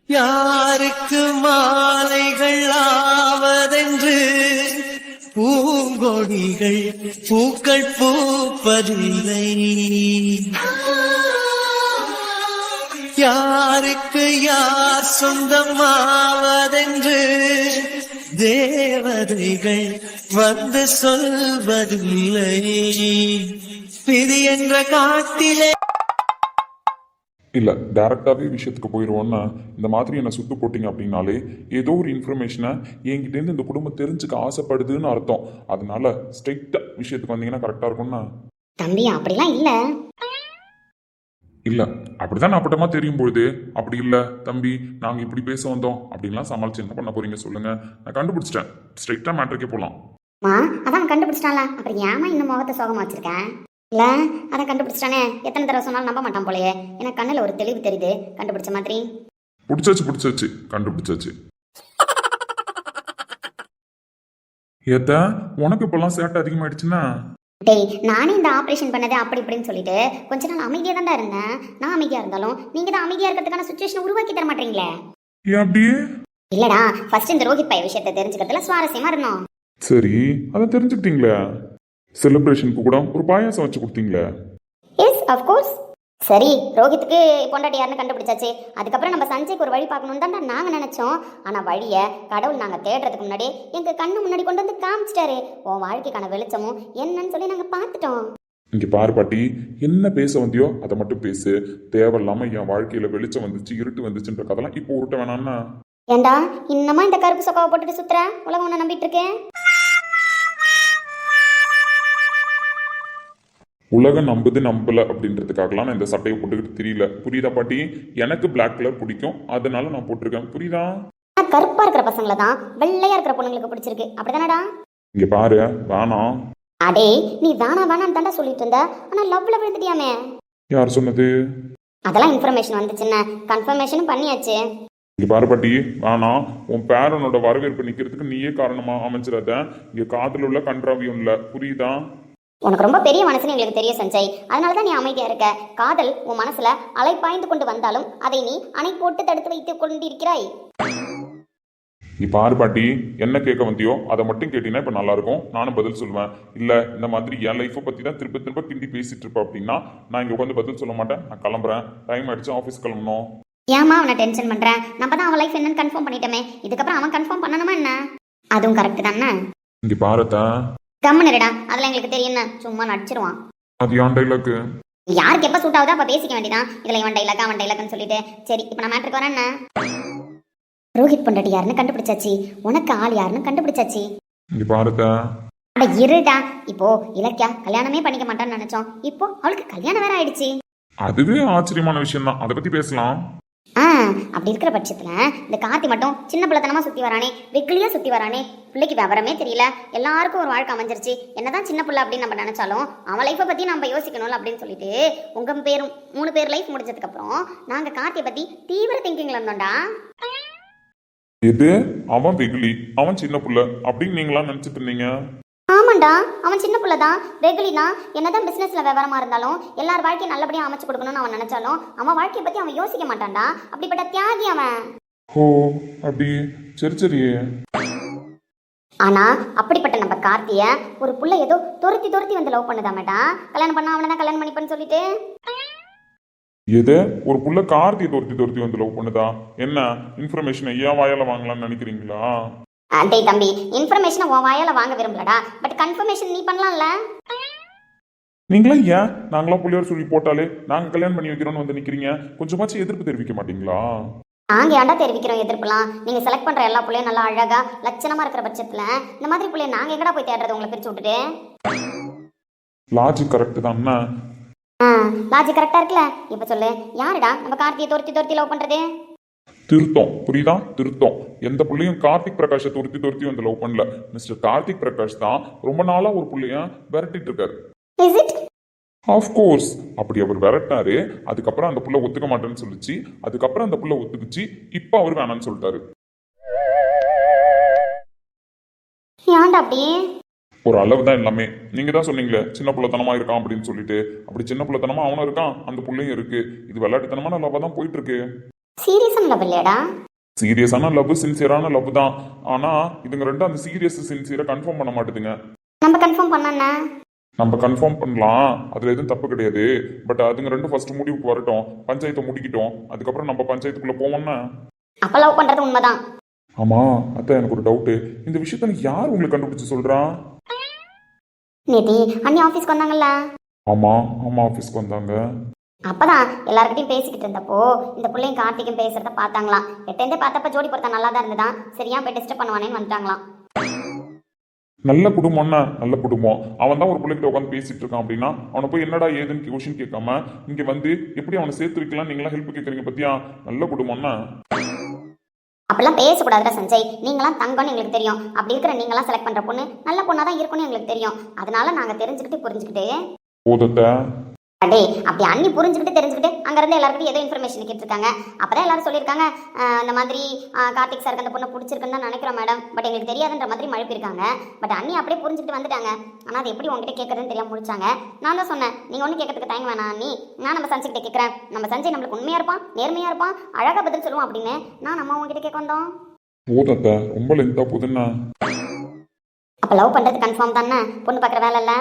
யாருக்கு மாலைகள் ஆவதென்று பூங்கொடிகள் பூக்கள் பூப்பதில்லை. யாருக்கு யார் சொந்தமாவதென்று தேவதைகள் வந்து சொல்வதில்லை. விதி என்ற காட்டிலே இல்லை டேரெக்டாகவே விஷயத்துக்கு போயிடுவோன்னா இந்த மாதிரி என்னை சுத்து போட்டிங்க அப்படின்னாலே ஏதோ ஒரு இன்ஃபர்மேஷனை என்கிட்டேருந்து இந்த குடும்பம் தெரிஞ்சுக்க ஆசைப்படுதுன்னு அர்த்தம். அதனால ஸ்ட்ரைட்டாக விஷயத்துக்கு வந்தீங்கன்னா கரெக்டாக இருக்கும்னா தம்பி அப்படிலாம் இல்லை. இல்லை அப்படிதான் அப்பட்டமா தெரியும் பொழுது அப்படி இல்லை தம்பி நாங்கள் இப்படி பேச வந்தோம் அப்படின்லாம் சமாளிச்சு என்ன பண்ண போறீங்க சொல்லுங்க. நான் கண்டுபிடிச்சிட்டேன். ஸ்ட்ரைட்டாக மேட்ருக்கே போகலாம். அதான் கண்டுபிடிச்சிட்டான்ல, அப்புறம் ஏமா இந்த முகத்தை சோகமா வச்சிருக்கேன்? இல்லை அதான் கண்டுபிடிச்சிட்டானே, எத்தனை தடவை சொன்னாலும் நம்ப மாட்டான் போலயே. எனக்கு கண்ணில் ஒரு தெளிவு தெரியுது கண்டுபிடிச்ச மாதிரி. பிடிச்சாச்சு கண்டுபிடிச்சாச்சு. ஏத்த உனக்கு இப்பெல்லாம் சேட்டை அதிகமாயிடுச்சுன்னா டேய், நானே இந்த ஆப்ரேஷன் பண்ணதே அப்படி இப்படின்னு சொல்லிட்டு கொஞ்ச நாள் அமைதியாக தான்டா இருந்தேன். நான் அமைதியாக இருந்தாலும் நீங்க தான் அமைதியாக இருக்கிறதுக்கான சுச்சுவேஷன் உருவாக்கி தர மாட்டீங்களே. ஏன் அப்படியே? இல்லடா, ஃபர்ஸ்ட் இந்த ரோஹித் பைய விஷயத்தை தெரிஞ்சுக்கிறதுல சுவாரஸ்யமா இருந்தோம். சரி அதை தெரிஞ்சுக்கிட்டீங்களா? செலிப்ரேஷனுக்கு கூட ஒரு பாயாசம் வச்சு கொடுத்தீங்களே. Yes of course. சரி, ரோஹித்துக்கு பொண்டாட்டி யாருன்னு கண்டுபிடிச்சாச்சு. அதுக்கப்புறம் நம்ம சஞ்சய்க்கு ஒரு வழி பார்க்கணும் தான் நாங்க நினைச்சோம். ஆனா வழியை கடவுள் நாங்க தேடுறதுக்கு முன்னாடி எங்க கண்ணு முன்னாடி கொண்டு வந்து காமிச்சிட்டாரு. உன் வாழ்க்கைக்கான வெளிச்சமும் என்னன்னு சொல்லி நாங்க பார்த்துட்டோம். இங்க பாரு பாட்டி, என்ன பேச வந்தியோ அதை மட்டும் பேசு. தேவையில்லாம என் வாழ்க்கையில வெளிச்சம் வந்துச்சு இருட்டு வந்துச்சுன்ற கதெல்லாம் இப்போ உருட்ட வேணாம்னா. ஏண்டா இன்னமா இந்த கருப்பு சொக்காவை போட்டுட்டு சுத்துற? உலகம் ஒண்ணு நம்பிட்டு இருக்கேன். உலகம் நம்புது நம்பல அப்படின்றதுக்காகலாம் நான் இந்த சட்டையை போட்டுக்கிட்டு தெரியல. புரியுதா பாட்டி? எனக்கு பிளாக் கலர் பிடிக்கும், அதனால நான் போட்டிருக்கேன். புரியுதா? கருப்பா இருக்கிற பசங்களை தான் வெள்ளையா இருக்கிற பொண்ணுங்களுக்கு பிடிச்சிருக்கு, அப்படிதானடா? இங்க பாரு வேணாம். அடே நீ வேணான்னு தாண்டா சொல்லிட்டு இருந்த, ஆனா லவ்ல விழுந்துட்டியாமே. யார் சொன்னது? அதெல்லாம் இன்ஃபர்மேஷன் வந்துச்சுன்னு கன்ஃபர்மேஷனும் பண்ணியாச்சு. இங்க பாரு பாட்டி வேணாம். உன் பேரனோட வரவேற்பு நிக்கிறதுக்கு நீயே காரணமா அமைச்சிடாத. இங்க காதல் உள்ள கன்றாவியும் இல்ல. புரியுதா? உனக்கு ரொம்ப பெரிய மனசுன்னு எங்களுக்கு தெரிய சஞ்சய், அதனாலதான் நீ அமைதியா இருக்க. காதல் உன் மனசுல அலை பாய்ந்து கொண்டு வந்தாலும் அதை நீ அணை போட்டு தடுத்து வைத்துக் கொண்டிருக்கிறாய். நீ பாரு பாட்டி, என்ன கேட்க வந்தியோ அதை மட்டும் கேட்டீங்கன்னா இப்ப நல்லா இருக்கும். நானும் பதில் சொல்லுவேன். இல்ல இந்த மாதிரி என் லைஃபை பத்தி தான் திரும்ப திரும்ப கிண்டி பேசிட்டு இருப்ப அப்படின்னா நான் இங்க உட்காந்து பதில் சொல்ல மாட்டேன். நான் கிளம்புறேன். டைம் ஆயிடுச்சு, ஆஃபீஸ் கிளம்பணும். ஏமா அவனை டென்ஷன் பண்றேன்? நம்ம தான் அவன் லைஃப் என்னன்னு கன்ஃபார்ம் பண்ணிட்டோமே, இதுக்கப்புறம் அவன் கன்ஃபார்ம் பண்ணணுமா என்ன? அதுவும் கரெக்ட் தானே? இங்க பாருத்தா கம்முனுடா, அதெல்லாம் எங்களுக்கு தெரியும். சும்மா நடிச்சிருவான். அது யான் டைலாக். யாருக்கு எப்ப சூட் ஆகுதோ அப்ப பேசிக்க வேண்டியதான். இதுல இவன் டைலாக் அவன் டைலாக்னு சொல்லிட்டு. சரி இப்ப நான் மேட்ருக்கு வரேன். என்ன ரோஹித் பொண்டாட்டி யாருன்னு கண்டுபிடிச்சாச்சு, உனக்கு ஆள் யாருன்னு கண்டுபிடிச்சாச்சு. இங்க பாருத்தா அட இருடா, இப்போ இலக்கியா கல்யாணமே பண்ணிக்க மாட்டான்னு நினைச்சோம், இப்போ அவளுக்கு கல்யாணம் வேற ஆயிடுச்சு. அதுவே ஆச்சரியமான விஷயம் தான். அதை பத்தி பேசலாம். அப்படி இருக்கிற பட்சத்துல இந்த கார்த்தி மட்டும் சின்ன பிள்ளைத்தனமா சுத்தி வரானே, வெகுளியா சுத்தி வரானே. பிள்ளைக்கு விவரமே தெரியல, எல்லாருக்கும் ஒரு வாழ்க்கை அமைஞ்சிருச்சு. என்னதான் சின்ன பிள்ளை அப்படின்னு நம்ம நினைச்சாலும் அவன் லைஃபை பத்தி நம்ம யோசிக்கணும்ல அப்படின்னு சொல்லிட்டு உங்க பேரும் 3 பேர் லைஃப் முடிஞ்சதுக்கு அப்புறம் நாங்க கார்த்தியை பத்தி தீவிர திங்கிங்ல இருந்தோம்டா. இது அவன் வெகுளி, அவன் சின்ன பிள்ளை அப்படின்னு நீங்களா நினைச்சிட்டு இருந்தீங்க? ஆமாண்டா, அவன் சின்ன பிள்ளைதான், வெகுலினா. என்னதான் பிசினஸ்ல விவரமா இருந்தாலும் எல்லார் வாழ்க்கையை நல்லபடியா அமைச்சு கொடுக்கணும்னு அவன் நினைச்சாலும் அவன் வாழ்க்கையை பத்தி அவன் யோசிக்க மாட்டான்டா. அப்படிப்பட்ட தியாகி அவன். ஓ அப்படி. சரி சரி. ஆனா அப்படிப்பட்ட நம்ம கார்த்திய ஒரு புள்ள ஏதோ துரத்தி வந்து லவ் பண்ணுதாமேடா. கல்யாணம் பண்ணா அவனை தான் கல்யாணம் பண்ணிப்பன்னு சொல்லிட்டு. எது? ஒரு புள்ள கார்த்தியை துரத்தி வந்து லவ் பண்ணுதா? என்ன இன்ஃபர்மேஷன் ஏன் வாயால வாங்கலாம்னு நினைக்கிறீங்களா? டேய் தம்பி, இன்ஃபர்மேஷனை உன் வாயால வாங்க விரும்பலடா, பட் கன்ஃபர்மேஷன் நீ பண்ணலாம்ல. நீங்களா ஏன் நாங்களாம் புள்ளியார் சொல்லி போட்டாலே நாங்க கல்யாணம் பண்ணி வைக்கிறோம்னு வந்து நிக்கிறீங்க? கொஞ்சமாச்சும் எதிர்ப்பு தெரிவிக்க மாட்டீங்களா? நாங்க ஏன்டா தெரிவிக்கிறோம் எதிர்ப்புலாம்? நீங்க செலக்ட் பண்ற எல்லா புள்ளையும் நல்லா அழகா லட்சணமா இருக்கிற பட்சத்துல இந்த மாதிரி புள்ளைய நாங்க எங்கடா போய் தேடுறது உங்களை பிரிச்சு விட்டுட்டு? லாஜிக் கரெக்ட் தான். லாஜிக் கரெக்டா இருக்குல்ல? இப்ப சொல்லு, யாருடா நம்ம கார்த்தியை துரத்தி லவ் பண்றது? திருத்தம். புரியுதா? திருத்தம். எந்த புள்ளையும் கார்த்திக் பிரகாஷை துரத்தி வந்து லவ் பண்ணல. மிஸ்டர் கார்த்திக் பிரகாஷ் தான் ரொம்ப நாளா ஒரு புள்ளைய விரட்டிட்டு இருக்காரு. Is it? Of course. அப்படி அவர் விரட்டினாரு. அதுக்கப்புறம் அந்த புள்ள ஒத்துக்க மாட்டேன்னு சொல்லிச்சு. அதுக்கப்புறம் அந்த புள்ள ஒத்துக்குச்சு. இப்ப அவர் வேணான்னு சொல்லிட்டாரு. ஏன்டா அப்படி? ஒரு அளவு தான் எல்லாமே. நீங்க தான் சொன்னீங்களே சின்ன புள்ளத்தனமா இருக்கான் அப்படின்னு சொல்லிட்டு. அப்படி சின்ன புள்ளத்தனமா அவனும் இருக்கான், அந்த புள்ளையும் இருக்கு. இது விளையாட்டுத்தனமான லவ்வா தான் போயிட்டு இருக்கு. சீரியஸான லவ் இல்லையாடா? சீரியஸான லவ், சின்சியரான லவ் தான். ஆனா இதுங்க ரெண்டும் அந்த சீரியஸ் சின்சியரை கன்ஃபார்ம் பண்ண மாட்டேதுங்க. நம்ம கன்ஃபார்ம் பண்ணா நம்ம கன்ஃபார்ம் பண்ணலாம், அதுல எதுவும் தப்பு கிடையாது. பட் அதுங்க ரெண்டும் ஃபர்ஸ்ட் முடிவுக்கு வரட்டும், பஞ்சாயத்தை முடிக்கிட்டோம், அதுக்கப்புறம் நம்ம பஞ்சாயத்துக்குள்ள போவோம்னா. அப்ப லவ் பண்றது உண்மைதான். ஆமா அதான் எனக்கு ஒரு டவுட்டு, இந்த விஷயத்த யார் உங்களுக்கு கண்டுபிடிச்சு சொல்றா? நேத்தி அண்ணி ஆஃபீஸ்க்கு வந்தாங்கல்ல, ஆமா ஆமா ஆஃபீஸ்க்கு வந்தாங்க. அப்பதான் எல்லார்கிட்டையும் பேசிக்கிட்டு இருந்தப்போ இந்த பிள்ளையும் கார்த்திக்கும் பேசுறத பார்த்தாங்களாம். எட்டேந்தே பார்த்தப்ப ஜோடி பொறுத்தா நல்லா தான் இருந்ததான், சரியா போய் டிஸ்டர்ப் பண்ணுவானேன்னு வந்துட்டாங்களாம். நல்ல குடும்பம்னா நல்ல குடும்பம். அவன் தான் ஒரு பிள்ளைகிட்ட உட்காந்து பேசிட்டு இருக்கான் அப்படின்னா அவனை போய் என்னடா ஏதுன்னு கொஸ்டின் கேட்காம இங்க வந்து எப்படி அவனை சேர்த்து வைக்கலாம் நீங்களா ஹெல்ப் கேட்கறீங்க பத்தியா? நல்ல குடும்பம்னா. அப்படிலாம் பேசக்கூடாதுடா சஞ்சய். நீங்களாம் தங்கம்னு எங்களுக்கு தெரியும். அப்படி இருக்கிற நீங்களாம் செலக்ட் பண்ற பொண்ணு நல்ல பொண்ணா தான் இருக்கும்னு எங்களுக்கு தெரியும். அதனால நாங்க தெரிஞ்சுக்கிட்டு புரிஞ்சுக்கிட்டு போதத்தை அடே அப்படி அண்ணி புரிஞ்சுக்கிட்டு தெரிஞ்சுக்கிட்டு அங்கேருந்து எல்லாருக்கிட்டும் ஏதோ இன்ஃபர்மேஷன் கேட்டிருக்காங்க. அப்பதான் எல்லாரும் சொல்லியிருக்காங்க இந்த மாதிரி கார்த்திக் சாருக்கு அந்த பொண்ணை பிடிச்சிருக்குன்னு தான் நினைக்கிறோம் மேடம், பட் எங்களுக்கு தெரியாதுன்ற மாதிரி மழுப்பியிருக்காங்க. பட் அண்ணி அப்படியே புரிஞ்சுக்கிட்டு வந்துட்டாங்க. ஆனால் அது எப்படி உங்ககிட்ட கேட்கறதுன்னு தெரியாம முடிச்சாங்க. நான் தான் சொன்னேன், நீங்கள் ஒன்றும் கேட்கறதுக்கு தயங்க வேணாம் அண்ணி, நான் நம்ம சஞ்சய் கிட்ட கேட்குறேன். நம்ம சஞ்சய் நம்மளுக்கு உண்மையாக இருப்பான், நேர்மையாக இருப்பான், அழகாக பதில் சொல்லுவோம் அப்படின்னு நான் நம்ம உங்ககிட்ட கேட்க வந்தோம். போதத்தை ரொம்ப லென்த்தா போதுன்னா. அப்போ லவ் பண்ணுறது கன்ஃபார்ம் தானே? பொண்ணு பார்க்குற வேலை இல்லை.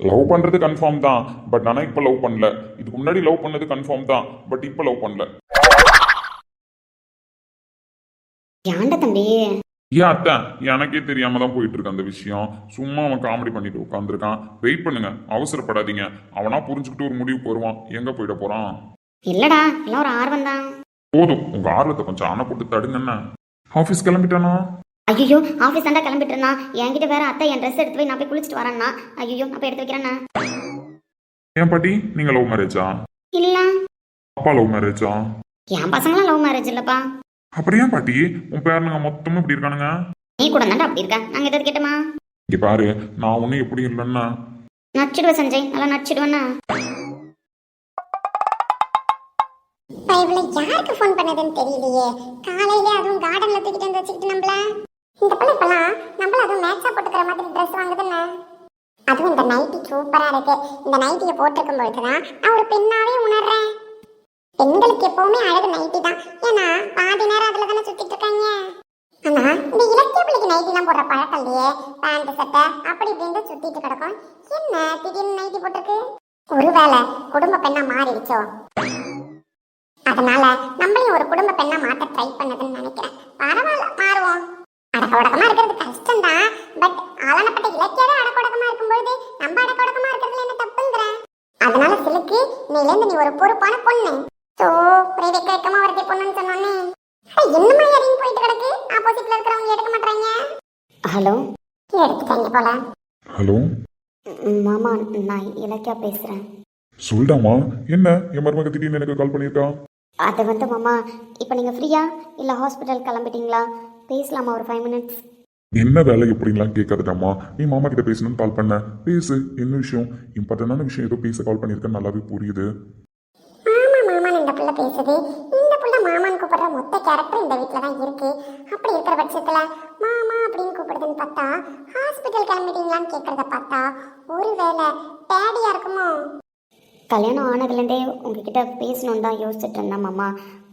லவ் பண்றது கன்ஃபார்ம் தான், பட் ஆனா இப்ப லவ் பண்ணல. இதுக்கு முன்னாடி லவ் பண்ணது கன்ஃபார்ம் தான், பட் இப்ப லவ் பண்ணல. ஏன்டா தம்பி? ஏன் அத்தை, எனக்கே தெரியாம தான் போயிட்டு இருக்கு அந்த விஷயம். சும்மா அவன் காமெடி பண்ணிட்டு உட்காந்துருக்கான். வெயிட் பண்ணுங்க, அவசரப்படாதீங்க. அவனா புரிஞ்சுக்கிட்டு ஒரு முடிவுக்கு வருவான். எங்க போயிட போறான்? இல்லடா, எல்லாம் ஒரு ஆர்வம் தான். போதும், உங்க ஆர்வத்தை கொஞ்சம் அணை போட்டு தடுங்கண்ணா. ஆஃபீஸ் கிளம்பிட்டானா? ஐயோ ஆஃபீஸ் தாண்டா கிளம்பிட்டு இருந்தான். என்கிட்ட வேற அத்தை என் ட்ரெஸ் எடுத்து போய் நான் போய் குளிச்சுட்டு வரேன்னா. ஐயோ அப்ப எடுத்து வைக்கிறேன்னா. ஏன் பாட்டி, நீங்க லவ் மேரேஜா? இல்ல அப்பா லவ் மேரேஜா? என் பசங்களாம் லவ் மேரேஜ் இல்லப்பா. அப்புறம் ஏன் பாட்டி உன் பேரனுங்க மொத்தமும் இப்படி இருக்கானுங்க? நீ கூட தாண்டா அப்படி இருக்க. நாங்க எதாவது கேட்டோமா? இங்க பாரு, நான் ஒன்னும் எப்படி இல்லைன்னா நடிச்சிடுவேன் சஞ்சய், நல்லா நடிச்சிடுவேன்னா. யாருக்கு ஃபோன் பண்ணதுன்னு தெரியலையே. காலையில அதுவும் கார்டன்ல தூக்கிட்டு வந்து வச்சுக்கிட்டு நம்மள இந்த பிள்ளை இப்பெல்லாம் நம்மள அதுவும் மேட்சா போட்டுக்கிற மாதிரி ட்ரெஸ் வாங்குதுன்னு. அதுவும் இந்த நைட்டி சூப்பரா இருக்கு. இந்த நைட்டியை போட்டிருக்கும் பொழுதுதான் நான் ஒரு பெண்ணாவே உணர்றேன். பெண்களுக்கு எப்பவுமே அழகு நைட்டி தான். ஏன்னா பாதி நேரம் அதுல தானே சுத்திட்டு இருக்காங்க. ஆனா இந்த இலக்கிய பிள்ளைக்கு நைட்டி எல்லாம் போடுற பழக்கம் இல்லையே. பேண்ட் சட்டை அப்படி இப்படின்னு சுத்திட்டு கிடக்கும். என்ன திடீர்னு நைட்டி போட்டிருக்கு? ஒருவேளை குடும்ப பெண்ணா மாறிடுச்சோ? அதனால நம்மளையும் ஒரு குடும்ப பெண்ணா மாத்த ட்ரை பண்ணதுன்னு நினைக்கிறேன். பரவாயில்ல, மாறுவோம். அடக்க உடக்கமா இருக்கிறது கஷ்டம் தான். பட் ஆளானப்பட்ட இலக்கியாவே அடக்க உடக்கமா இருக்கும்போது நம்ம அடக்க உடக்கமா இருக்கிறதுல என்ன தப்புங்கிற? அதனால சிலுக்கு நீலேந்து நீ ஒரு பொறுப்பான பொண்ணு. சோ ஒரே வெக்க வெக்கமா வரதே பொண்ணுன்னு சொன்னோன்னே என்னமா இறங்கி போயிட்டு கிடக்கு. ஆப்போசிட்ல இருக்கிறவங்க எடுக்க மாட்டாங்க. ஹலோ, எடுத்துட்டாங்க போல. ஹலோ மாமா, நான் இலக்கியா பேசுறேன். சொல்டாமா, என்ன என் மருமக திடீர்னு எனக்கு கால் பண்ணியிருக்கா? அது வந்து மாமா, இப்போ நீங்கள் ஃப்ரீயா இல்லை ஹாஸ்பிட்டல் கிளம்பிட்டீங்களா? பேசலாமா ஒரு 5 minutes? என்ன வேலை எப்படின்லாம் கேட்காதுடாமா. நீ மாமா கிட்ட பேசணும்னு கால் பண்ண, பேசு. என்ன விஷயம்? இம்பார்ட்டன்டான விஷயம் ஏதோ பேச கால் பண்ணியிருக்கேன், நல்லாவே புரியுது. ஆமா மாமான் இந்த புள்ள பேசுது. இந்த புள்ள மாமான் கூப்பிடுற மொத்த கேரக்டர் இந்த வீட்டில தான் இருக்கு. அப்படி இருக்கிற பட்சத்துல மாமா அப்படின்னு கூப்பிடுதுன்னு பார்த்தா ஹாஸ்பிட்டல் கிளம்பிட்டீங்களான்னு கேட்கறத பார்த்தா ஒருவேளை டேடியா இருக்குமோ? கல்யாணம் ஆனதுலேருந்தே உங்ககிட்ட பேசணுன்னு தான் யோசிச்சுட்டு இருந்தேன் மாமா.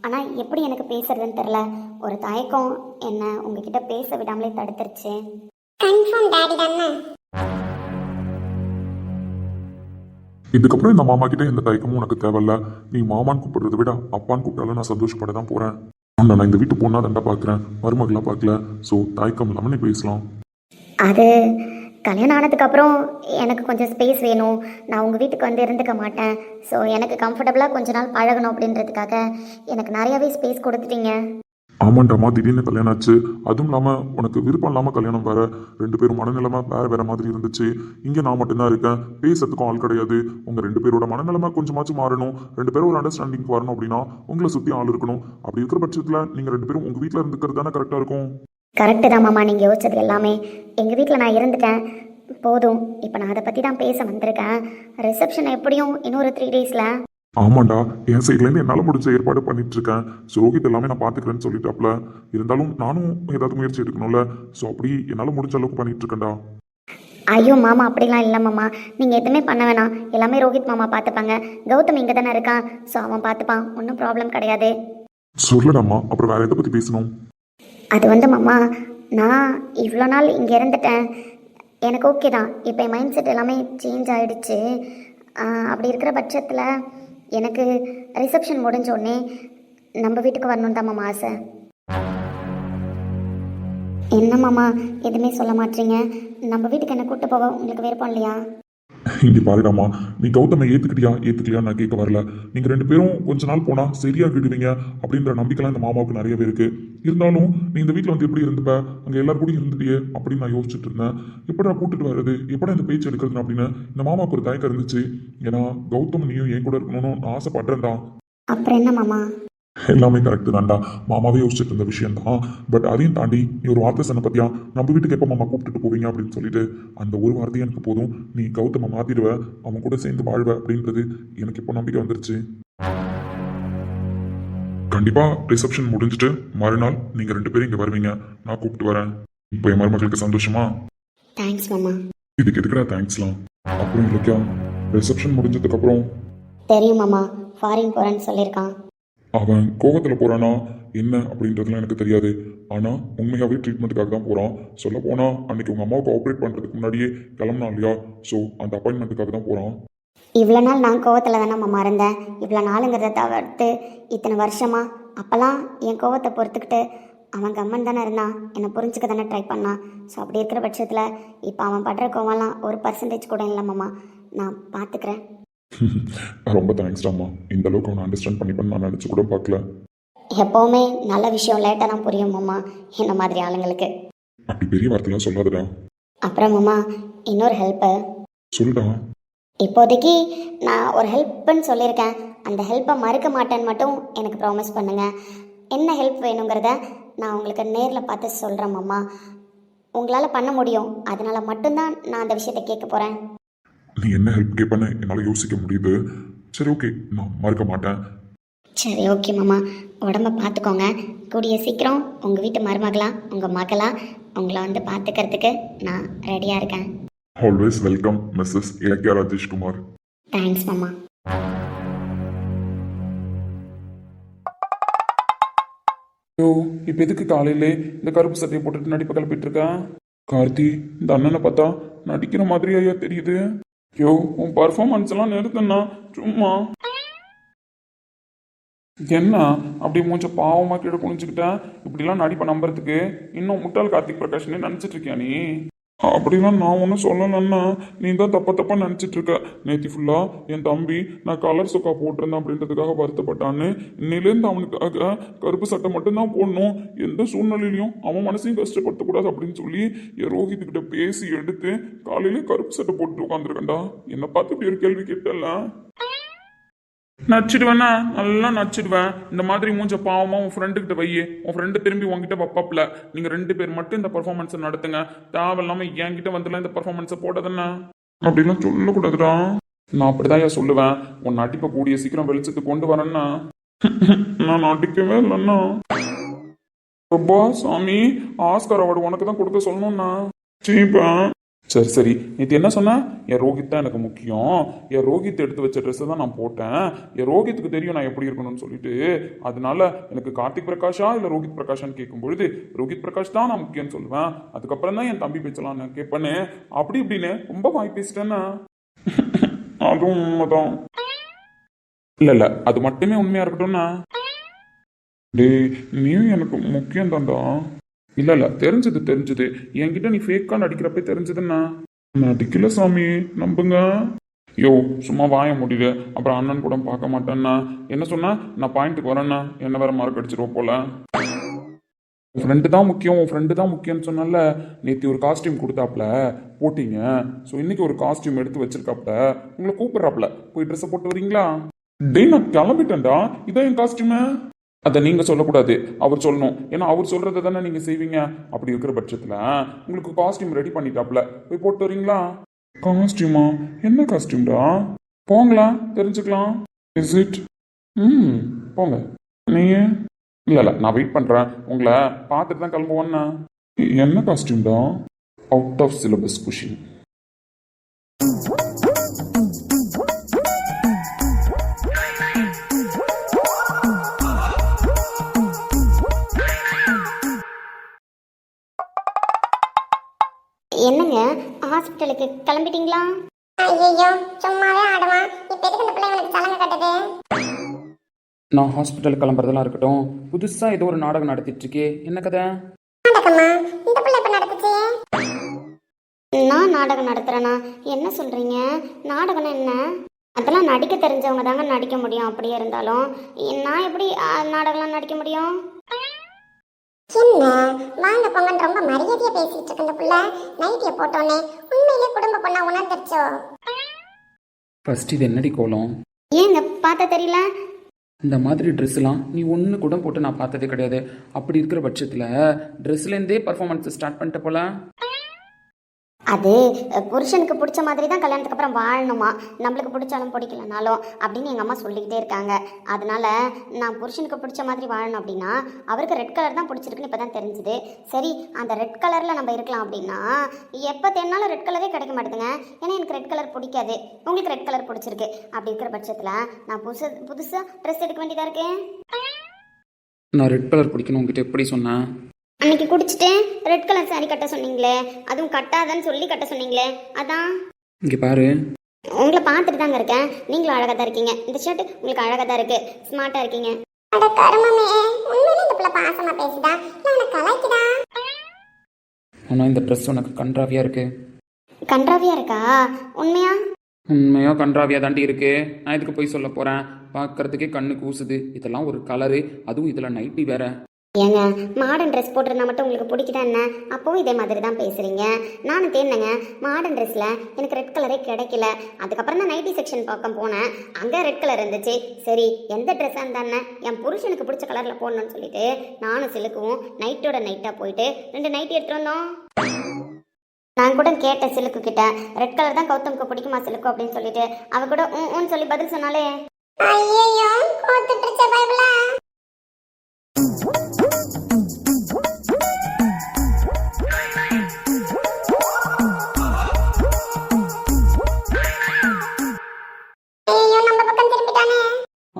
ஆனால் எப்படி எனக்கு பேசுறதுன்னு தெரில. ஒரு தயக்கம் என்ன உங்ககிட்ட பேச விடாமலே தடுத்துருச்சு. கன்ஃபார்ம் டாடி தானே? இதுக்கப்புறம் இந்த மாமா கிட்ட எந்த தயக்கமும் உனக்கு தேவையில்ல. நீ மாமான்னு கூப்பிடுறத விட அப்பான்னு கூப்பிட்டாலும் நான் சந்தோஷப்பட தான் போறேன். நான் இந்த வீட்டு பொண்ணா தண்டா பார்க்குறேன், மருமகளா பார்க்கல. ஸோ தயக்கம் இல்லாமல் நீ பேசலாம். அது கல்யாணம் ஆனதுக்கப்புறம் எனக்கு கொஞ்சம் ஸ்பேஸ் வேணும். நான் உங்கள் வீட்டுக்கு வந்து இருந்துக்க மாட்டேன். ஸோ எனக்கு கம்ஃபர்டபுளாக கொஞ்ச நாள் பழகணும் அப்படின்றதுக்காக எனக்கு நிறையாவே ஸ்பேஸ் கொடுத்துட்டீங்க. ஆமாண்டாமா, திடீர்னு கல்யாணம் ஆச்சு. அதுவும் இல்லாமல் உனக்கு விருப்பம் இல்லாமல் கல்யாணம் வேற. 2 பேரும் மனநிலைமை வேற மாதிரி இருந்துச்சு. இங்கே நான் மட்டும்தான் இருக்கேன், பேசுறதுக்கும் ஆள் கிடையாது. உங்கள் 2 பேரோட மனநிலைமை கொஞ்சமாச்சும் மாறணும். 2 பேரும் ஒரு அண்டர்ஸ்டாண்டிங் வரணும் அப்படின்னா உங்களை சுற்றி ஆள் இருக்கணும். அப்படி இருக்கிற பட்சத்தில் நீங்கள் 2 பேரும் உங்கள் வீட்டில் இருந்துக்கிறது தானே கரெக்டாக இருக்கும். கரெக்டு தான் மாமா, நீங்கள் யோசிச்சது எல்லாமே. எங்கள் வீட்டில் நான் இருந்துட்டேன், போதும். இப்போ நான் அதை பற்றி தான் பேச வந்திருக்கேன். ரிசப்ஷன் எப்படியும் இன்னொரு 3 daysல. ஆமாண்டா, என் சைட்லேருந்து என்னால் முடிஞ்ச ஏற்பாடு பண்ணிட்டு இருக்கேன். ஸோ ரோஹித் எல்லாமே நான் பார்த்துக்கிறேன்னு சொல்லிட்டாப்ல. இருந்தாலும் நானும் ஏதாவது முயற்சி எடுக்கணும்ல. ஸோ அப்படி என்னால் முடிஞ்ச அளவுக்கு பண்ணிட்டு இருக்கேன்டா. ஐயோ மாமா, அப்படிலாம் இல்லை மாமா. நீங்கள் எதுவுமே பண்ண வேணாம். எல்லாமே ரோஹித் மாமா பார்த்துப்பாங்க. கௌதம் இங்கே தானே இருக்கான், ஸோ அவன் பார்த்துப்பான். ஒன்றும் ப்ராப்ளம் கிடையாது. சொல்லடாம்மா, அப்புறம் வேற எதை பத்தி பேசணும்? அது வந்து மாமா, நான் இவ்வளோ நாள் இங்கே இருந்துட்டேன். எனக்கு ஓகே தான். இப்போ என் மைண்ட் செட் எல்லாமே சேஞ்ச் ஆகிடுச்சு. அப்படி இருக்கிற பட்சத்தில் எனக்கு ரிசப்ஷன் முடிஞ்ச உடனே நம்ம வீட்டுக்கு வரணும் தான் மாமா ஆசை. என்ன மாமா எதுவுமே சொல்ல மாட்டீங்க? நம்ம வீட்டுக்கு என்ன கூப்பிட்டு போக உங்களுக்கு விருப்பம் இல்லையா? இங்க பாருடாமா, நீ கௌதமை ஏத்துக்கலையா நான் கேட்க வரல. நீங்க 2 பேரும் கொஞ்ச நாள் போனா சரியா கிடுவீங்க அப்படின்ற நம்பிக்கைலாம் இந்த மாமாவுக்கு நிறையவே இருக்கு. இருந்தாலும் நீ இந்த வீட்டுல வந்து எப்படி இருந்துப்ப, அங்க எல்லாரும் கூட இருந்துட்டியே அப்படின்னு நான் யோசிச்சுட்டு இருந்தேன். எப்படா கூட்டிட்டு வர்றது, எப்படா இந்த பேச்சு எடுக்கிறது அப்படின்னு இந்த மாமாவுக்கு ஒரு தயக்கம் இருந்துச்சு. ஏன்னா கௌதம் நீயும் என் கூட இருக்கணும்னு நான் ஆசைப்படுறேன்டா. அப்புறம் என்ன மாமா? எல்லாமே கரெக்டு தான்டா, மாமாவே யோசிச்சுட்டு இருந்த விஷயம் தான். பட் அதையும் தாண்டி நீ ஒரு வார்த்தை சொன்ன பத்தியா, நம்ம வீட்டுக்கு எப்போ மாமா கூப்பிட்டுட்டு போவீங்க அப்படின்னு சொல்லிட்டு, அந்த ஒரு வார்த்தையே எனக்கு போதும். நீ கௌதம மாத்திடுவ, அவன் கூட சேர்ந்து வாழ்வ அப்படின்றது எனக்கு இப்போ நம்பிக்கை வந்துருச்சு. கண்டிப்பா ரிசப்ஷன் முடிஞ்சுட்டு மறுநாள் நீங்க 2 பேரும் இங்க வருவீங்க, நான் கூப்பிட்டு வரேன். இப்போ என் மருமகளுக்கு சந்தோஷமா? தேங்க்ஸ் மாமா. இதுக்கு எதுக்குடா தேங்க்ஸ்லாம்? அப்புறம் இல்லைக்கா, ரிசப்ஷன் முடிஞ்சதுக்கு அப்புறம் தெரியும் மாமா, ஃபாரின் போகிறேன்னு சொல்லியிருக்கான். அவன் கோவத்துல போறானா என்ன அப்படின்றதுலாம் எனக்கு தெரியாது. ஆனா உண்மையாவே ட்ரீட்மெண்ட்டுக்காக தான் போறான். சொல்ல போனா அன்னைக்கு உங்க அம்மாவுக்கு ஆப்ரேட் பண்றதுக்கு முன்னாடியே கிளம்புனா இல்லையா, ஸோ அந்த அப்பாயின்மெண்ட்டுக்காக தான் போறான். இவ்வளோ நாள் நான் கோவத்தில் தானே மாமா இருந்தேன். இவ்வளோ நாளுங்கிறத தவிர்த்து இத்தனை வருஷமா அப்போல்லாம் என் கோவத்தை பொறுத்துக்கிட்டு அவன் கம்மன் தானே இருந்தான், என்னை புரிஞ்சுக்க தானே ட்ரை பண்ணான். ஸோ அப்படி இருக்கிற பட்சத்தில் இப்போ அவன் படுற கோவம்லாம் 1% கூட இல்லை மாமா. நான் பார்த்துக்கிறேன். ரொம்ப தேங்க்ஸ்டாம்மா, இந்த அளவுக்கு அவனை அண்டர்ஸ்டாண்ட் பண்ணிப்பேன்னு நான் நினச்சி கூட பார்க்கல. எப்போவுமே நல்ல விஷயம் லேட்டாக தான் புரியும் மாமா, என்ன மாதிரி ஆளுங்களுக்கு. அப்படி பெரிய வார்த்தைலாம் சொல்லாதடா. அப்புறம் மாமா, இன்னொரு ஹெல்ப்பு. சொல்லுடா. இப்போதைக்கு நான் ஒரு ஹெல்ப்புன்னு சொல்லியிருக்கேன். அந்த ஹெல்ப்பை மறுக்க மாட்டேன்னு மட்டும் எனக்கு ப்ராமிஸ் பண்ணுங்கள். என்ன ஹெல்ப் வேணுங்கிறத நான் உங்களுக்கு நேரில் பார்த்து சொல்கிறேன் மாமா. உங்களால் பண்ண முடியும், அதனால மட்டும்தான் நான் அந்த விஷயத்தை கேட்க போகிறேன். நீ என்ன ஹெல்ப் கேட்பேன்னு என்னால் யோசிக்க முடியுது. சரி ஓகே, நான் மறுக்க மாட்டேன். சரி ஓகே மாமா, உடம்ப பார்த்துக்கோங்க. கூடிய சீக்கிரம் உங்கள் வீட்டு மருமகளா உங்கள் மகளா உங்களை வந்து பார்த்துக்கிறதுக்கு நான் ரெடியாக இருக்கேன். Always welcome Mrs Ilakkiya Rajeshkumar. Thanks மாமா. ஐயோ, இப்போ எதுக்கு காலையிலே இந்த கருப்பு சட்டையை போட்டுட்டு நடிப்பை கிளப்பிட்டு இருக்கா? கார்த்தி, இந்த அண்ணனை பார்த்தா நடிக்கிற மாதிரி ஐயா தெரியுது. ஐயோ, உன் பர்ஃபார்மன்ஸ் எல்லாம் நிறுத்தண்ணா, சும்மா. என்ன அப்படி மூஞ்ச பாவமா கீழே குனிஞ்சுக்கிட்டேன்? இப்படிலாம் நடிப்பை நம்புறதுக்கு இன்னும் முட்டாள் கார்த்திக் பிரகாஷ்னே நினைச்சிட்டு இருக்கியா நீ? அப்படிலாம் நான் ஒன்றும் சொல்லலன்னா நீ தான் தப்பா நினச்சிட்டு இருக்க. நேற்று ஃபுல்லாக என் தம்பி நான் கலர் சொக்கா போட்டிருந்தேன் அப்படின்றதுக்காக வருத்தப்பட்டான்னு, இன்னிலேருந்து அவனுக்காக கருப்பு சட்டை மட்டும்தான் போடணும், எந்த சூழ்நிலையிலையும் அவன் மனசையும் கஷ்டப்படுத்தக்கூடாது அப்படின்னு சொல்லி என் ரோஹித்துக்கிட்ட பேசி எடுத்து காலையிலே கருப்பு சட்டை போட்டு உட்காந்துருக்கேன்டா. என்னை பார்த்து இப்படி ஒரு கேள்வி கேட்டல. நச்சிடுவேண்ணா, நல்லா நச்சிடுவேன். இந்த மாதிரி மூஞ்ச பாவமா உன் ஃப்ரெண்டுக்கிட்ட வையே, உன் ஃப்ரெண்டு திரும்பி உங்ககிட்ட வைப்பாப்ல. நீங்க 2 பேர் மட்டும் இந்த பர்ஃபார்மன்ஸை நடத்துங்க, தேவையில்லாம என்கிட்ட வந்துலாம் இந்த பர்ஃபார்மன்ஸை போட்டதுன்னா. அப்படிலாம் சொல்லக்கூடாதுடா. நான் அப்படிதான் சொல்லுவேன். உன் நடிப்பை கூடிய சீக்கிரம் வெளிச்சத்துக்கு கொண்டு வரேன்னா. நான் நடிக்கவே இல்லைன்னா. ரொம்ப சாமி, ஆஸ்கார் அவார்டு உனக்கு தான் கொடுக்க சொல்லணும்னா. சரிப்பா. சரி சரி, நேற்று என்ன சொன்ன? என் ரோஹித் தான் எனக்கு முக்கியம், என் ரோஹித் எடுத்து வச்ச ட்ரெஸ்ஸை தான் நான் போட்டேன், என் ரோஹித்துக்கு தெரியும் நான் எப்படி இருக்கணும்னு சொல்லிட்டு, அதனால எனக்கு கார்த்திக் பிரகாஷா இல்லை ரோஹித் பிரகாஷான்னு கேட்கும்பொழுது ரோஹித் பிரகாஷ் தான் நான் முக்கியம்னு சொல்லுவேன். அதுக்கப்புறம் தான் என் தம்பி பேச்சலாம் நான் கேட்பேன்னு அப்படி இப்படின்னு ரொம்ப வாய் பேசிட்டேன்னா. அதுவும் உண்மைதான். இல்லை அது மட்டுமே உண்மையா இருக்கட்டும்னா. டேய், நீயும் எனக்கு முக்கியம் தான்டா. இல்லை தெரிஞ்சது என்கிட்ட நீ ஃபேக்காக நடிக்கிறப்ப தெரிஞ்சதுன்னா. நடிக்கல சாமி, நம்புங்க. யோ, சும்மா வாய முடியல, அப்புறம் அண்ணன் கூட பார்க்க மாட்டேன்னா. என்ன சொன்னா? நான் பாயிண்ட்டுக்கு வரேன்னா என்ன வேற மார்க் அடிச்சிருவோம் போல. உன் ஃப்ரெண்டு தான் முக்கியம்னு சொன்னால. நேற்று ஒரு காஸ்டியூம் கொடுத்தாப்புல, போட்டீங்க. ஸோ இன்னைக்கு ஒரு காஸ்டியூம் எடுத்து வச்சிருக்காப்புல, உங்களை கூப்பிட்றாப்புல, போய் ட்ரெஸ்ஸை போட்டு வரீங்களா? டேய், நான் கிளம்பிட்டேன்டா, இதான் என் காஸ்டியூமு. அதை நீங்க சொல்லக்கூடாது, அவர் சொல்லணும். ஏன்னா அவர் சொல்றதை தானே நீங்க செய்வீங்க. அப்படி இருக்கிற பட்சத்துல உங்களுக்கு காஸ்டியூம் ரெடி பண்ணிட்டாப்ல, போய் போட்டு வரீங்களா? காஸ்டியூமா? என்ன காஸ்டியூம்டா? போங்களா, தெரிஞ்சுக்கலாம். Is it? போங்க. நீங்க? இல்ல நான் வெயிட் பண்றேன், உங்களை பார்த்துட்டு தான் கிளம்புவோன்னா. என்ன காஸ்டியூம்டா? Out of syllabus question. என்னங்க ஹாஸ்பிட்டலுக்கு கிளம்பிட்டீங்களா? ஐயோ சும்மாவே ஆடுவான். இப்ப எதுக்கு இந்த பிள்ளை எனக்கு சலங்க கட்டுது? நான் ஹாஸ்பிட்டல் கிளம்புறதெல்லாம் இருக்கட்டும், புதுசாக ஏதோ ஒரு நாடகம் நடத்திட்டு இருக்கே, என்ன கதை? நாடகமா? இந்த பிள்ளை இப்ப நடத்துச்சு. நான் நாடகம் நடத்துறேனா? என்ன சொல்றீங்க? நாடகம்னா என்ன? அதெல்லாம் நடிக்க தெரிஞ்சவங்க தாங்க நடிக்க முடியும். அப்படியே இருந்தாலும் நான் எப்படி நாடகம்லாம் நடிக்க முடியும்? என்ன வாங்க போங்கன்னு ரொம்ப மரியாதையா பேசிட்டு இருக்கு இந்த பிள்ளை. நைட்டிய போட்டோன்னே உண்மையிலே குடும்ப பொண்ணா உணர்ந்துருச்சோ? ஃபர்ஸ்ட் இது என்னடி கோலம்? ஏங்க பார்த்தா தெரியல? இந்த மாதிரி ட்ரெஸ்லாம் நீ ஒன்று கூட போட்டு நான் பார்த்ததே கிடையாது. அப்படி இருக்கிற பட்சத்தில் ட்ரெஸ்லேருந்தே பர்ஃபார்மன்ஸ் ஸ்டார்ட் பண்ணிட்ட போல. அது புருஷனுக்கு பிடிச்ச மாதிரி தான் கல்யாணத்துக்கு அப்புறம் வாழணுமா, நம்மளுக்கு பிடிச்சாலும் பிடிக்கலனாலும் அப்படின்னு எங்கள் அம்மா சொல்லிக்கிட்டே இருக்காங்க. அதனால நான் புருஷனுக்கு பிடிச்ச மாதிரி வாழணும் அப்படின்னா அவருக்கு ரெட் கலர் தான் பிடிச்சிருக்குன்னு இப்போ தான் தெரிஞ்சுது. சரி, அந்த ரெட் கலரில் நம்ம இருக்கலாம் அப்படின்னா எப்போ தேடினாலும் ரெட் கலரே கிடைக்க மாட்டேதுங்க. ஏன்னா எனக்கு ரெட் கலர் பிடிக்காது, உங்களுக்கு ரெட் கலர் பிடிச்சிருக்கு. அப்படி இருக்கிற பட்சத்தில் நான் புதுசாக ட்ரெஸ் எடுக்க வேண்டியதாக இருக்கேன். நான் ரெட் கலர் பிடிக்கணும் உங்ககிட்ட எப்படி சொன்னேன்? அன்னைக்கு குடிச்சிட்டு ரெட் கலர் சாரி கட்ட சொன்னீங்களே, அதுவும் கட்டாதன்னு சொல்லி கட்ட சொன்னீங்களே, அதான். இங்கே பாரு, உங்களை பார்த்துட்டு தாங்க இருக்கேன். நீங்களும் அழகாக தான் இருக்கீங்க. இந்த ஷர்ட் உங்களுக்கு அழகாக தான் இருக்கு, ஸ்மார்ட்டாக இருக்கீங்க. அட கருமமே, உண்மையிலே இந்த பிள்ளை பாசமா பேசுதா இல்ல உனக்கு கலாய்க்குதா? ஆனால் இந்த ட்ரெஸ் உனக்கு கன்றாவியாக இருக்கு. கன்றாவியா இருக்கா? உண்மையா? உண்மையாக கன்றாவியாக தாண்டி இருக்கு. நான் இதுக்கு போய் சொல்ல போகிறேன்? பார்க்கறதுக்கே கண்ணு கூசுது. இதெல்லாம் ஒரு கலரு, அதுவும் இதில் நைட்டி வேற. ஏங்க மாடர்ன் ட்ரெஸ் போட்டிருந்தா மட்டும் உங்களுக்கு பிடிக்குதா என்ன? அப்போவும் இதே மாதிரி தான் பேசுகிறீங்க. நானும் தேடினேங்க மாடர்ன் ட்ரெஸ்ஸில், எனக்கு ரெட் கலரே கிடைக்கல. அதுக்கப்புறம் தான் நைட்டி செக்ஷன் பக்கம் போனேன், அங்கே ரெட் கலர் இருந்துச்சு. சரி, எந்த ட்ரெஸ்ஸாக இருந்தானே என் புருஷனுக்கு பிடிச்ச கலரில் போடணும்னு சொல்லிட்டு நானும் சிலுக்குவும் நைட்டோட நைட்டாக போயிட்டு 2 நைட்டி எடுத்துகிட்டு வந்தோம். நான் கூட கேட்டேன் சிலுக்கு கிட்ட, ரெட் கலர் தான் கௌதமுக்கு பிடிக்குமா சிலுக்கு அப்படின்னு சொல்லிட்டு. அவ கூட ஊன்னு சொல்லி பதில் சொன்னாலே. ஐயோ கோத்துட்டுச்சே பைபிளா.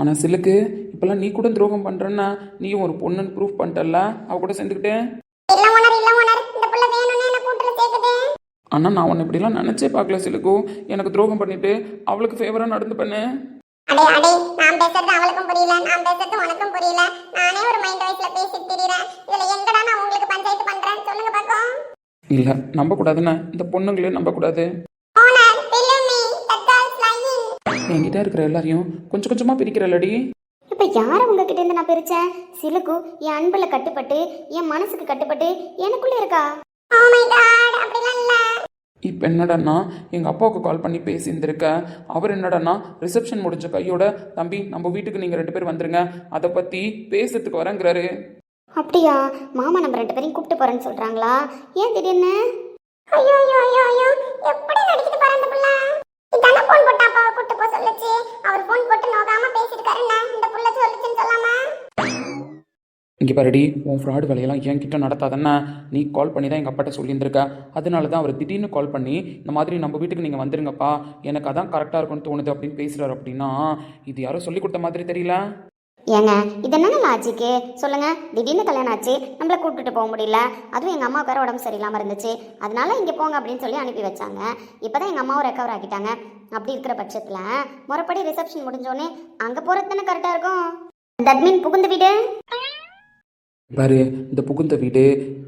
ஆனால் சிலுக்கு, இப்போல்லாம் நீ கூட துரோகம் பண்ணுறன்னா நீயும் ஒரு பொண்ணுன்னு ப்ரூஃப் பண்ணிட்டல்ல, அவ கூட சேர்ந்துக்கிட்டு. ஆனால் நான் உன்னை இப்படிலாம் நினச்சே பார்க்கல சிலுக்கு. எனக்கு துரோகம் பண்ணிட்டு அவளுக்கு ஃபேவராக நடந்து பண்ணு. அடே அடே, நான் பேசுறது அவளுக்கும் புரியல, நான் பேசுறது உனக்கும் புரியல. நானே ஒரு மைண்ட் வாய்ஸ்ல பேசிட்டு தெரியறேன். இதுல எங்கடா நான் உங்களுக்கு பஞ்சாயத்து பண்றேன் சொல்லுங்க பாப்போம். இல்லை, நம்பக்கூடாதுண்ணே, இந்த பொண்ணுங்களே நம்பக்கூடாது. என்கிட்ட இருக்கிற எல்லாரையும் கொஞ்சம் கொஞ்சமாக பிரிக்கிறல்லடி. இப்போ யாரை உங்ககிட்ட இருந்து நான் பிரித்தேன்? சிலுக்கு என் அன்பில் கட்டுப்பட்டு, என் மனசுக்கு கட்டுப்பட்டு எனக்குள்ளே இருக்கா. இப்போ என்னடான்னா எங்கள் அப்பாவுக்கு கால் பண்ணி பேசியிருந்திருக்க. அவர் என்னடான்னா ரிசப்ஷன் முடிஞ்ச கையோட, தம்பி நம்ம வீட்டுக்கு நீங்கள் 2 பேர் வந்துருங்க, அதை பற்றி பேசுறதுக்கு வரேங்கிறாரு. அப்படியா? மாமா நம்ம 2 பேரையும் கூப்பிட்டு போறேன்னு சொல்றாங்களா? ஏன் திடீர்னு? ஐயோ ஐயோ ஐயோ ஐயோ, எப்படி நடிக்குது பாரு அந்த புள்ள. இதான ஃபோன் போட்டு அப்பாவை கூப்பிட்டு போக சொல்லுச்சு. அவர் ஃபோன் போட்டு நோகாம பேசிருக்காருன்னா இந்த புள்ள சொல்லுச்சுன்னு சொல்லாமா? இங்கே பாருடி, உன் ஃப்ராடு வேலையெல்லாம் என்கிட்ட நடத்தாதன்னா. நீ கால் பண்ணி தான் எங்கள் அப்பாட்ட சொல்லியிருந்திருக்க. அதனால தான் அவர் திடீர்னு கால் பண்ணி இந்த மாதிரி நம்ம வீட்டுக்கு நீங்கள் வந்துருங்கப்பா, எனக்கு அதான் கரெக்டாக இருக்கும்னு தோணுது அப்படின்னு பேசுகிறாரு. அப்படின்னா இது யாரோ சொல்லி கொடுத்த மாதிரி தெரியல. ஏங்க இது என்னங்க லாஜிக்கு சொல்லுங்க? திடீர்னு கல்யாணம் ஆச்சு, நம்மளை கூப்பிட்டுட்டு போக முடியல. அதுவும் எங்கள் அம்மாவுக்கு வேறு உடம்பு சரியில்லாமல் இருந்துச்சு. அதனால இங்கே போங்க அப்படின்னு சொல்லி அனுப்பி வச்சாங்க. இப்போ தான் எங்கள் அம்மாவும் ரெக்கவர் ஆக்கிட்டாங்க. அப்படி இருக்கிற பட்சத்தில் முறைப்படி ரிசப்ஷன் முடிஞ்சோடனே அங்கே போகிறது தானே கரெக்டாக இருக்கும். தட் மீன் புகுந்த வீடு. பாரு, இந்த புகுந்த வீடு,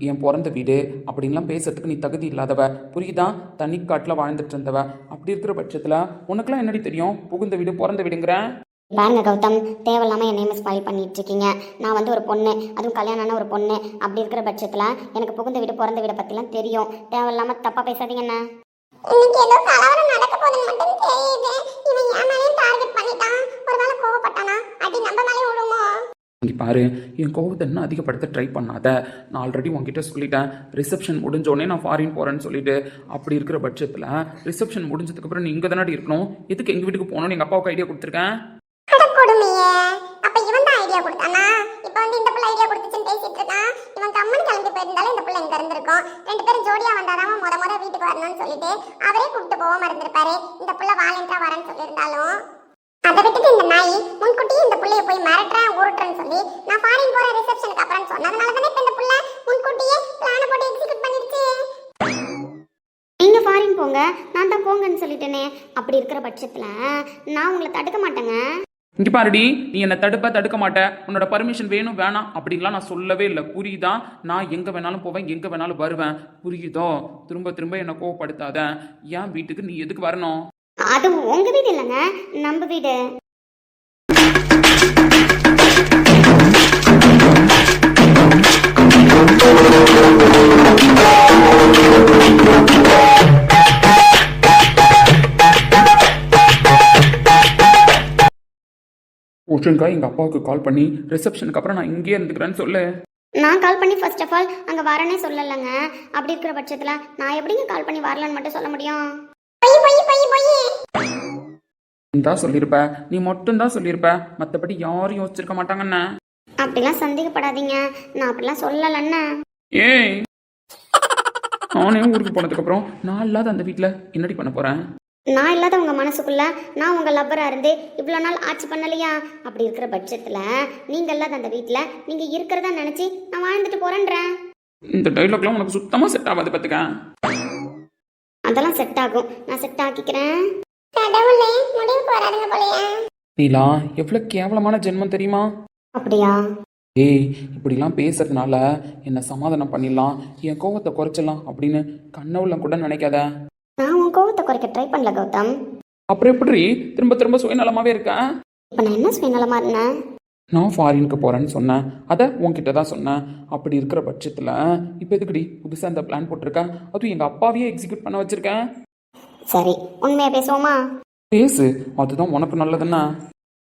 என் பிறந்த வீடு அப்படின்லாம் பேசுறதுக்கு நீ தகுதி இல்லாதவ, புரியுதா? தனி காட்டில் வாழ்ந்துட்டு இருந்தவ. அப்படி இருக்கிற பட்சத்தில் உனக்குலாம் என்னடி தெரியும் புகுந்த வீடு பிறந்த வீடுங்கிற? பாருங்க கௌதம், தேவையில்லாமல் என்னையுமே ஸ்பாயில் பண்ணிட்டு இருக்கீங்க. நான் வந்து ஒரு பொண்ணு, அதுவும் கல்யாணம்னா ஒரு பொண்ணு. அப்படி இருக்கிற பட்சத்தில் எனக்கு புகுந்த வீடு பிறந்த வீடை பற்றிலாம் தெரியும். தேவையில்லாமல் தப்பாக பேசாதீங்க. என்ன இன்னைக்கு ஏதோ கலவரம் நடக்க போகுதுன்னு மட்டும் தெரியுது. இவன் என் மேலேயும் டார்கெட் பண்ணிட்டான். ஒருவேளை கோவப்பட்டானா அடி நம்ம மேலே விடுமோ? இங்கே பாரு, என் கோவத்தை இன்னும் அதிகப்படுத்த ட்ரை பண்ணாத. நான் ஆல்ரெடி உங்ககிட்ட சொல்லிட்டேன், ரிசப்ஷன் முடிஞ்சோடனே நான் ஃபாரின் போகிறேன்னு சொல்லிட்டு. அப்படி இருக்கிற பட்சத்தில் ரிசப்ஷன் முடிஞ்சதுக்கப்புறம் நீ இங்கே தானே இருக்கணும். எதுக்கு எங்கள் வீட்டுக்கு போகணும்னு எங்கள் அப்பாவுக்கு ஐடியா கொடுத்துருக்கேன். கொடுமையே, அப்ப இவன் தான் ஐடியா கொடுத்தானா? இப்ப வந்து இந்த புள்ள ஐடியா கொடுத்துச்சுன்னு பேசிட்டு இருக்கான். இவன் கம்மன் கிளம்பி போயிருந்தாலும் இந்த புள்ள இங்க இருந்திருக்கும். 2 பேரும் ஜோடியா வந்தாதான் முத வீட்டுக்கு வரணும்னு சொல்லிட்டு அவரே கூப்பிட்டு போகாம இருந்திருப்பாரு. இந்த புள்ள வாலண்டரா வரேன்னு சொல்லியிருந்தாலும் அதை விட்டுட்டு இந்த நாய் முன்கூட்டியே இந்த புள்ளைய போய் மிரட்டுறேன் உருட்டுறேன்னு சொல்லி நான் ஃபாரின் போற ரிசப்ஷனுக்கு அப்புறம் சொன்னதுனால தானே இப்ப இந்த புள்ள முன்கூட்டியே பிளான போட்டு எக்ஸிக்யூட் பண்ணிடுச்சு. சொல்லிட்டேனே. அப்படி இருக்கிற பட்சத்துல நான் உங்களை தடுக்க மாட்டேங்க. இங்க பாருடி, நீ என்னை தடுக்க மாட்ட. உன்னோட பர்மிஷன் வேணும் வேணாம் அப்படின்லாம் நான் சொல்லவே இல்லை, புரியுதா? நான் எங்க வேணாலும் போவேன், எங்க வேணாலும் வருவேன், புரியுதோ? திரும்ப திரும்ப என்னை கோவப்படுத்தாத. என் வீட்டுக்கு நீ எதுக்கு வரணும்? அது உங்க வீடு இல்லைங்க, நம்ம வீடு. ஒழுங்கா எங்க அப்பாவுக்கு கால் பண்ணி ரிசப்ஷனுக்கு அப்புறம் நான் இங்கேயே இருந்துக்கிறேன்னு சொல்லு. நான் கால் பண்ணி ஃபர்ஸ்ட் ஆஃப் ஆல் அங்கே வரேனே சொல்லலைங்க. அப்படி இருக்கிற பட்சத்தில் நான் எப்படிங்க கால் பண்ணி வரலன்னு மட்டும் சொல்ல முடியும்? நீ தான் சொல்லியிருப்ப, நீ மட்டும் தான் சொல்லியிருப்ப, மற்றபடி யாரும் யோசிச்சிருக்க மாட்டாங்கண்ணே. அப்படிலாம் சந்தேகப்படாதீங்க, நான் அப்படிலாம் சொல்லலைண்ணே. ஏய், நானே ஊருக்கு போனதுக்கு அப்புறம் நான் இல்லாத அந்த வீட்டில் என்னடி பண்ண போறேன்? நான் இல்லாத உங்க மனசுக்குள்ள நான் உங்க லவ்வரா இருந்து இவ்வளோ நாள் ஆட்சி பண்ணலையா? அப்படி இருக்கிற பட்சத்தில் நீங்க இல்லாத அந்த வீட்டில் நீங்க இருக்கிறதா நினைச்சு நான் வாழ்ந்துட்டு போறேன்றேன். இந்த டைலாக்லாம் உனக்கு சுத்தமா செட் ஆகாது பார்த்துக்க. அதெல்லாம் செட் ஆகும், நான் செட் ஆக்கிக்கிறேன். கடவுளே, முடிவுக்கு வராதுங்க போலயே. நீலா எவ்வளவு கேவலமான ஜென்மம் தெரியுமா? அப்படியா? ஏய், இப்படிலாம் பேசுறதுனால என்ன சமாதானம் பண்ணிடலாம், என் கோவத்தை குறைச்சிடலாம் அப்படின்னு கனவுல கூட நினைக்காத. நான் உன் கோவத்தை குறைக்க ட்ரை பண்ணல கௌதம். அப்புறம் எப்படி திரும்ப திரும்ப சுயநலமாவே இருக்கேன்? இப்போ நான் என்ன சுயநலமா இருந்தேன்? நான் ஃபாரினுக்கு போறேன்னு சொன்னேன், அதை உன்கிட்ட தான் சொன்னேன். அப்படி இருக்கிற பட்சத்தில் இப்போ எதுக்குடி புதுசாக இந்த பிளான் போட்டிருக்கேன்? அதுவும் எங்கள் அப்பாவையே எக்ஸிக்யூட் பண்ண வச்சிருக்கேன். சரி, உண்மையா பேசுவோமா? பேசு, அதுதான் உனக்கு நல்லதுன்னா.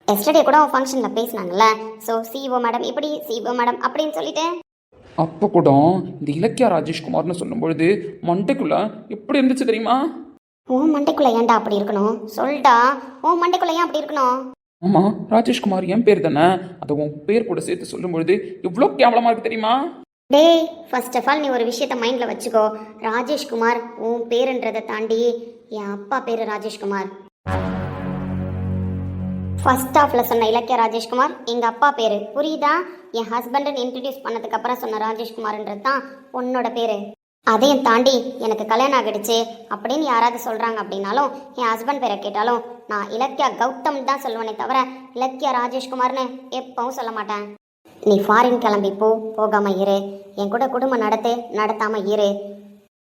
எஸ்டர்டே கூட உன் ஃபங்க்ஷனில் பேசினாங்கல்ல, ஸோ சிஓ மேடம் இப்படி சிஓ மேடம் அப்படின்னு சொல்லிட்டு. அப்போ கூட இந்த இலக்கியா ராஜேஷ்குமார்னு சொல்லும் பொழுது மண்டைக்குள்ள எப்படி இருந்துச்சு தெரியுமா? உன் மண்டைக்குள்ள ஏன்டா அப்படி இருக்கணும்? சொல்லிட்டா, உன் மண்டைக்குள்ள ஏன் அப்படி இருக்கணும்? ஆமா, ராஜேஷ்குமார் என் பேர் தானே, அதை உன் பேர் கூட சேர்த்து சொல்லும் பொழுது எவ்வளோ கேவலமா இருக்கு தெரியுமா? டேய், ஃபர்ஸ்ட் ஆஃப் ஆல் நீ ஒரு விஷயத்த மைண்டில் வச்சுக்கோ. ராஜேஷ்குமார் உன் பேருன்றதை தாண்டி என் அப்பா பேரு ராஜேஷ்குமார். ஃபர்ஸ்ட் ஆஃப்ல சொன்ன இலக்கிய ராஜேஷ்குமார் எங்கள் அப்பா பேர், புரியுதா? என் ஹஸ்பண்டன் இன்ட்ரடியூஸ் பண்ணதுக்கு அப்புறம் சொன்ன ராஜேஷ்குமார்ன்றது தான் உன்னோட பேர். அதையும் தாண்டி எனக்கு கல்யாணம் ஆகிடுச்சு அப்படின்னு யாராவது சொல்கிறாங்க அப்படின்னாலும் என் ஹஸ்பண்ட் பேரை கேட்டாலும் நான் இலக்கியா கௌதம் தான் சொல்லுவேனே தவிர இலக்கியா ராஜேஷ்குமார்னு எப்பவும் சொல்ல மாட்டேன். நீ ஃபாரின் கிளம்பி போகாம இரு, என் கூட குடும்பம் நடத்தாம இரு.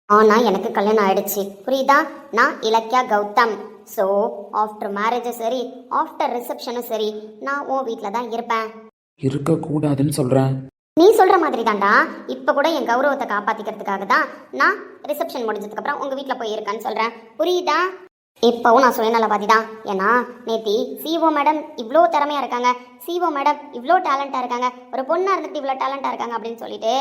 ஆனால் எனக்கு கல்யாணம் ஆயிடுச்சு, புரியுதா? நான் இலக்கியா கௌதம். ஸோ ஆஃப்டர் மேரேஜும் சரி, ஆஃப்டர் ரிசப்ஷனும் சரி, நான் உன் வீட்டில் தான் இருப்பேன். இருக்கக்கூடாதுன்னு சொல்கிறேன். நீ சொல்கிற மாதிரி தான்டா. இப்போ கூட என் கௌரவத்தை காப்பாற்றிக்கிறதுக்காக தான் நான் ரிசப்ஷன் முடிஞ்சதுக்கப்புறம் உங்கள் வீட்டில் போய் இருக்கேன்னு சொல்கிறேன், புரியுதா? இப்போவும் நான் சுயநலவாதி தான். ஏன்னா நேத்தி சிஓ மேடம் இவ்வளோ திறமையாக இருக்காங்க, சிஓ மேடம் இவ்வளோ டேலண்டாக இருக்காங்க, ஒரு பொண்ணாக இருந்துட்டு இவ்வளோ டேலண்டாக இருக்காங்க அப்படின்னு சொல்லிட்டு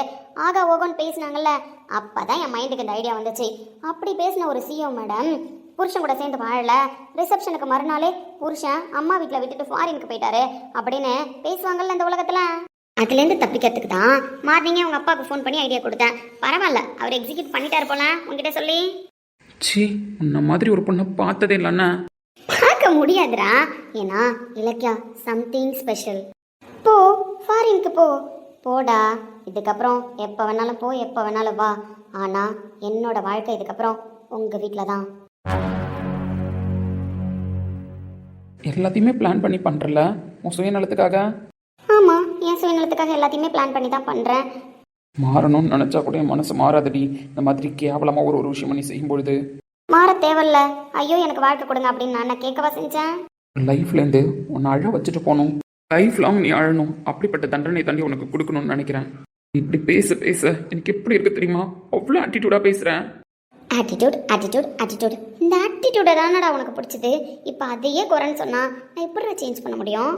ஆகா ஓகோன்னு பேசினாங்கல்ல, அப்போ தான் என் மைண்டுக்கு இந்த ஐடியா வந்துச்சு. அப்படி பேசின ஒரு சிஓ மேடம் புருஷன் கூட சேர்ந்து வாழல, ரிசப்ஷனுக்கு மறுநாளே புருஷன் அம்மா வீட்டில் விட்டுட்டு ஃபாரினுக்கு போயிட்டாரு அப்படின்னு பேசுவாங்கல்ல இந்த உலகத்தில். அதுலேருந்து தப்பிக்கிறதுக்கு தான் மார்னிங்கே உங்கள் அப்பாவுக்கு ஃபோன் பண்ணி ஐடியா கொடுத்தேன். பரவாயில்ல, அவர் எக்ஸிக்யூட் பண்ணிட்டாரு போல உங்ககிட்ட சொல்லி. சி, உன்ன மாதிரி ஒரு பொண்ணை பார்த்ததே இல்லைண்ணா. பார்க்க முடியாதுடா, ஏன்னா இலக்கியா சம்திங் ஸ்பெஷல். போ, ஃபாரினுக்கு போடா. இதுக்கப்புறம் எப்போ வேணாலும் போ, எப்போ வேணாலும் வா. ஆனால் என்னோட வாழ்க்கை இதுக்கப்புறம் உங்கள் வீட்டில் தான். எல்லாத்தையுமே பிளான் பண்ணி பண்ணுறல உன் சுயநலத்துக்காக? ஆமாம், என் சுயநலத்துக்காக எல்லாத்தையுமே பிளான் பண்ணி தான் பண்ணுறேன். மாறணும்னு நினச்சா கூட என் மனசு மாறாதடி. இந்த மாதிரி கேவலமாக ஒரு விஷயம் நீ செய்யும்பொழுது. மாற தேவையில்ல. ஐயோ எனக்கு வாழ்க்கை கொடுங்க அப்படின்னு நான் கேட்கவா செஞ்சேன்? லைஃப்லேருந்து உன்னை அழ வச்சுட்டு போகணும், லைஃப் லாங் நீ அழணும், அப்படிப்பட்ட தண்டனை தாண்டி உனக்கு கொடுக்கணும்னு நினைக்கிறேன். இப்படி பேச எனக்கு எப்படி இருக்கு தெரியுமா? அவ்வளோ ஆட்டிடியூடாக பேசுகிறேன். ஆட்டிடியூட் இந்த ஆட்டிடியூடை தானடா உனக்கு பிடிச்சது. இப்போ அதையே குறைன்னு சொன்னா நான் எப்படி சேஞ்ச் பண்ண முடியும்?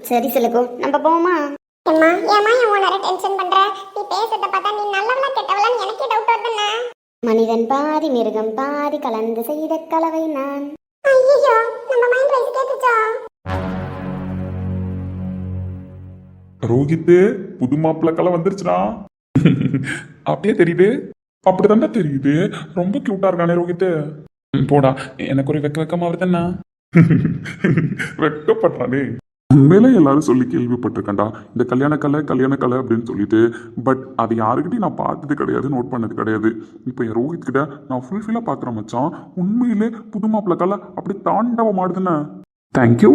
சரி சிலகு, நம்ம போவோமா? ஏமா என் ஓனரை டென்ஷன் பண்ற? நீ பேசுறத பார்த்தா நீ நல்லவளா கெட்டவளான்னு எனக்கே டவுட் வருதுண்ணா. மனிதன் பாதி மிருகம் பாதி கலந்து செய்த கலவை நான். ஐயோ, நம்ம மைண்ட் வைஸ் கேட்டுச்சோ? ரோஹித்து, புது மாப்பிள்ளக்கெல்லாம் வந்துருச்சுடா. அப்படியே தெரியுது? அப்படிதான்டா தெரியுது. ரொம்ப கியூட்டா இருக்கானே ரோஹித்து. போடா, எனக்கு ஒரு வெக்கமா வருதுண்ணா. வெட்கப்படுறானே. உண்மையிலே எல்லாரும் சொல்லி கேள்விப்பட்டிருக்கேன்டா, இந்த கல்யாண கலை அப்படின்னு சொல்லிட்டு. பட் அது யாருக்கிட்டையும் நான் பார்த்தது கிடையாது, நோட் பண்ணது கிடையாது. இப்போ என் ரோஹித் கிட்ட நான் ஃபுல்ஃபில்லாக பார்க்குறேன் மச்சான். உண்மையிலே புது மாப்பிள்ளை கலை அப்படி தாண்டவம் ஆடுதுண்ணே. தேங்க்யூ.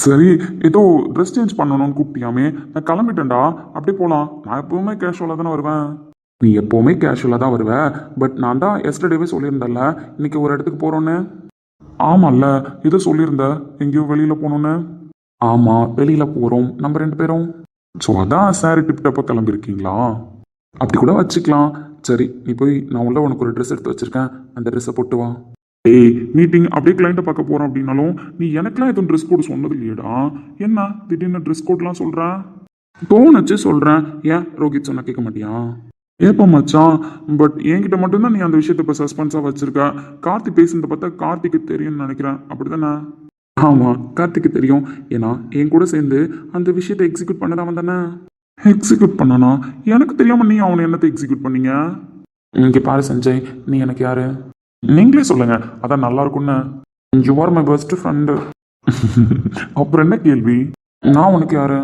சரி, ஏதோ ட்ரெஸ் சேஞ்ச் பண்ணணும்னு கூப்பிட்டியாமே, நான் கிளம்பிட்டேன்டா. அப்படியே போகலாம். நான் எப்பவுமே கேஷுவலாக தானே வருவேன். நீ எப்போவுமே கேஷுவலாக தான் வருவ. பட் நான் தான் எஸ்டர்டேவே சொல்லியிருந்தேன்ல இன்னைக்கு ஒரு இடத்துக்கு போகிறோன்னு. ஆமாம்ல, ஏதோ சொல்லியிருந்த எங்கேயோ வெளியில் போகணுன்னு. ஆமாம், வெளியில் போகிறோம் நம்ம 2 பேரும். ஸோ அதான் சாரி டிப் டப்பாக கிளம்பியிருக்கீங்களா? அப்படி கூட வச்சுக்கலாம். சரி, நீ போய் நான் உள்ள உனக்கு ஒரு ட்ரெஸ் எடுத்து வச்சுருக்கேன், அந்த ட்ரெஸ்ஸை போட்டு வா. ஏய், மீட்டிங் அப்படியே கிளைண்ட்டை பார்க்க போகிறோம் அப்படின்னாலும் நீ எனக்குலாம் எதுவும் ட்ரெஸ் கோடு சொன்னது இல்லையடா. என்ன திடீர்னு ட்ரெஸ் கோட்லாம் சொல்கிறேன்? தோணுச்சு சொல்கிறேன். ஏன் ரோஹித் சொன்ன கேட்க மாட்டியா? ஏப்பா மச்சான், பட் என்கிட்ட மட்டும்தான் நீ அந்த விஷயத்தை இப்போ சஸ்பென்ஸாக வச்சுருக்க. கார்த்தி பேசுனதை பார்த்தா கார்த்திக்கு தெரியும்னு நினைக்கிறேன், அப்படி தானே? ஆமாம், கார்த்திக்கு தெரியும். ஏன்னா என் கூட சேர்ந்து அந்த விஷயத்தை எக்ஸிக்யூட் பண்ணதான் வந்தானே. எக்ஸிக்யூட் பண்ணனா? எனக்கு தெரியாமல் நீ அவனை என்னத்தை எக்ஸிக்யூட் பண்ணீங்க? இங்கே பாரு சஞ்சய், நீ எனக்கு யாரு? நீங்களே சொல்லுங்க, அதான் நல்லா இருக்கும்னு. You are my best friend. அப்புறம் என்ன கேள்வி? நான் உனக்கு யாரு?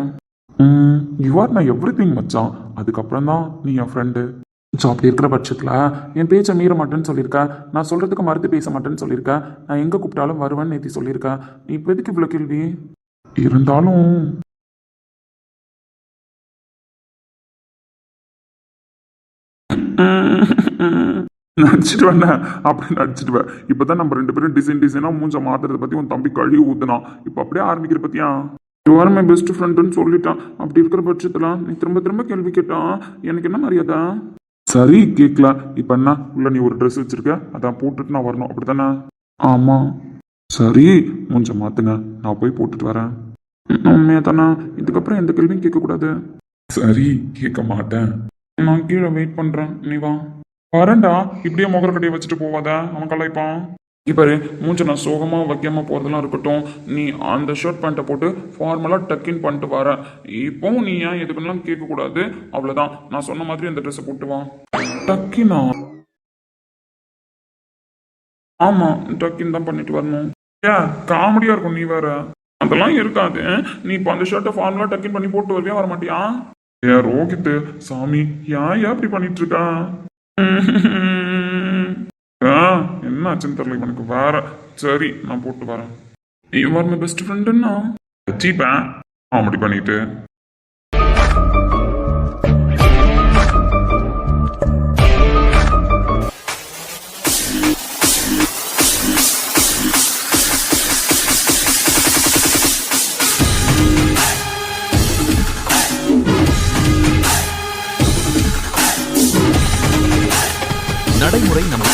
You are my every thing மச்சான். அதுக்கப்புறம் தான் நீ என் ஃப்ரெண்டு. ஸோ அப்படி இருக்கிற பட்சத்தில் என் பேச்சை மீற மாட்டேன்னு சொல்லியிருக்கேன். நான் சொல்கிறதுக்கு மறுத்து பேச மாட்டேன்னு சொல்லியிருக்கேன். நான் எங்கே கூப்பிட்டாலும் வருவேன்னு நேற்று சொல்லியிருக்கேன். நீ இப்போ எதுக்கு இவ்வளோ கேள்வி? இருந்தாலும் நடிச்சிட்டு வேணா, அப்படி நடிச்சிட்டுவேன். இப்போ தான் நம்ம 2 பேரும் டிசைனாக மூஞ்ச மாத்துறதை பற்றி உன் தம்பி கழுவி ஊத்துனான். இப்போ அப்படியே ஆரம்பிக்கிற பற்றியா? யூ ஆர் மை பெஸ்ட் ஃப்ரெண்டுன்னு சொல்லிட்டான். அப்படி இருக்கிற பட்சத்தில் நீ திரும்ப கேள்வி கேட்டான், எனக்கு என்ன மரியாதை? சரி, கேட்கல. இப்போ என்ன உள்ள நீ ஒரு ட்ரெஸ் வச்சிருக்க, அதான் போட்டுட்டு நான் வரணும், அப்படி தானே? ஆமாம். சரி, மூஞ்ச மாத்துங்க, நான் போய் போட்டுட்டு வரேன். உண்மையா தானே? இதுக்கப்புறம் எந்த கேள்வியும் கேட்கக்கூடாது. சரி, கேட்க மாட்டேன். நான் கீழே வெயிட் பண்ணுறேன், நீ வா. வரேன்டா. இப்படியே முகர கடையை வச்சுட்டு போவாத, அவன் கலாய்ப்பான். இப்போ மூஞ்ச நான் சோகமாக வைக்காமல் போகிறதெல்லாம் இருக்கட்டும். நீ அந்த ஷர்ட் பேண்ட்டை போட்டு ஃபார்மலாக டக்கின் பண்ணிட்டு வர. இப்போவும் நீ ஏன் எதுக்குலாம் கேட்கக்கூடாது, அவ்வளோதான். நான் சொன்ன மாதிரி அந்த ட்ரெஸ்ஸை போட்டு வா. டக்கினா? ஆமாம், டக்கின் தான் பண்ணிட்டு வரணும். ஏன் காமெடியாக இருக்கும், நீ வேற. அதெல்லாம் இருக்காது. நீ இப்போ அந்த ஷர்ட்டை ஃபார்மலாக டக்கின் பண்ணி போட்டு வருவியா, வர மாட்டியா? ஏன் ரோஹித் சாமி, ஏன் இப்படி பண்ணிட்டு இருக்கான்? என்ன ஆச்சுன்னு தெரியல இவனுக்கு வேற. சரி, நான் போட்டு வரேன். இவர் மை பெஸ்ட் ஃப்ரெண்டுன்னா வச்சுப்பேன் அப்படி பண்ணிட்டு. நடைமுறை நம்ம